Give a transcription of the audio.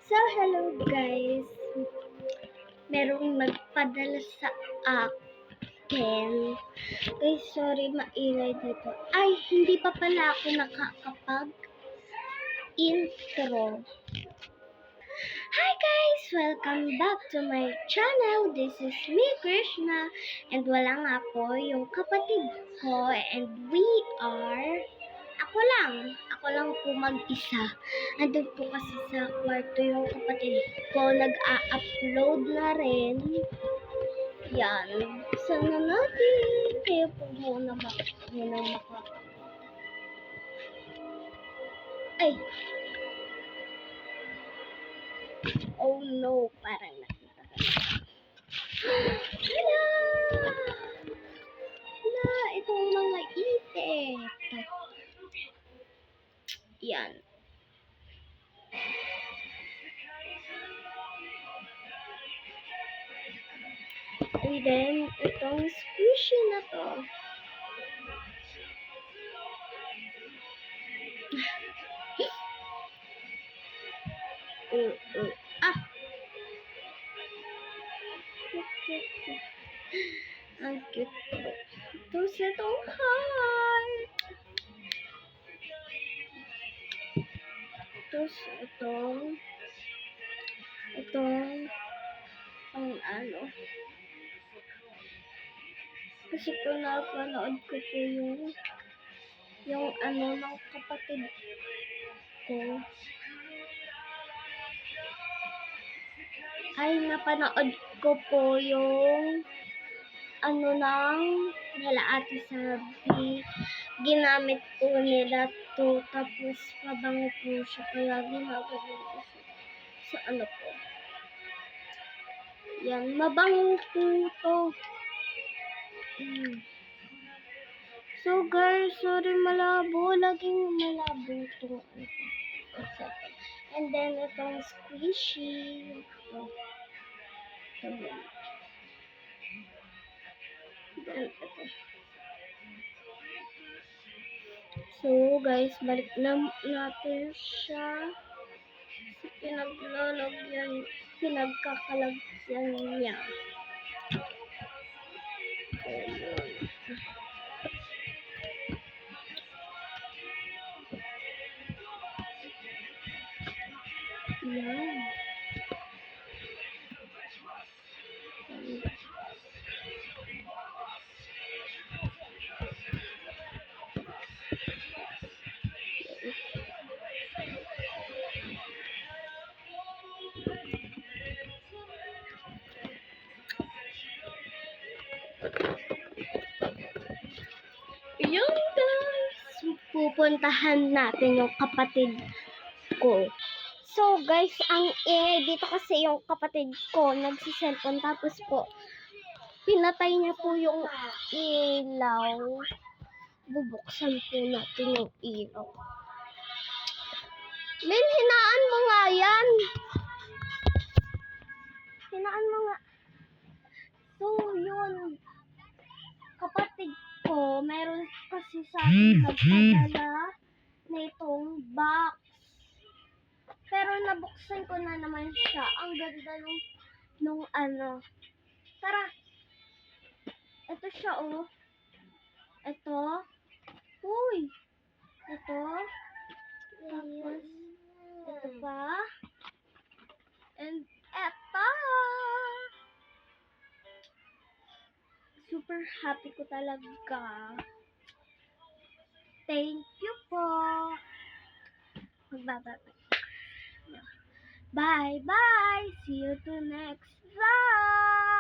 So, hello guys. Merong nagpadala sa akin. Guys, sorry maingay dito. Ay, hindi pa pala ako nakakapag-intro. Hi guys! Welcome back to my channel. This is me, Krishna. And wala nga po yung kapatid ko. And we are... Ako lang po mag-isa. Andun po kasi sa kwarto yung kapatid ko. Nag-a-upload na rin. Yan. Sana natin. Kaya po muna maka... Ay! Oh no! Parang nakita ko na. Hala! Hala! Itong mga itik. Yan. And then, itong squishy na to. Ah! Ang cute po. Tapos itong heart. Tapos itong ano. Kasi po napanood ko po yung ano ng kapatid ko. Ay, napanood ko po yung ano ng nila Ate Sabi. Ginamit po nila to. Tapos mabango po siya. Kaya ginagawa ko sa ano po. Yan, mabango po to. So guys, sorry malabo. Laging malabo itong ano. And then itong squishy. So guys, balik na natin siya sa pinagkakalagyan niya. Yan. Yun guys, pupuntahan natin yung kapatid ko. So guys, ang ingay dito kasi yung kapatid ko nagsiselfon, tapos po pinatay niya po yung ilaw. Bubuksan po natin yung ilaw. Lin, hinaan mo nga yan. Hinaan mo nga. So yun, kapatid ko, meron kasi sa akin nagpadala na itong box. Pero nabuksan ko na naman siya. Ang ganda nung ano. Tara. Ito siya, oh. Ito. Uy. Ito. Tapos, ito pa. And eto. Super happy ko talaga. Thank you po. Magbababa. Bye-bye. See you to next vlog.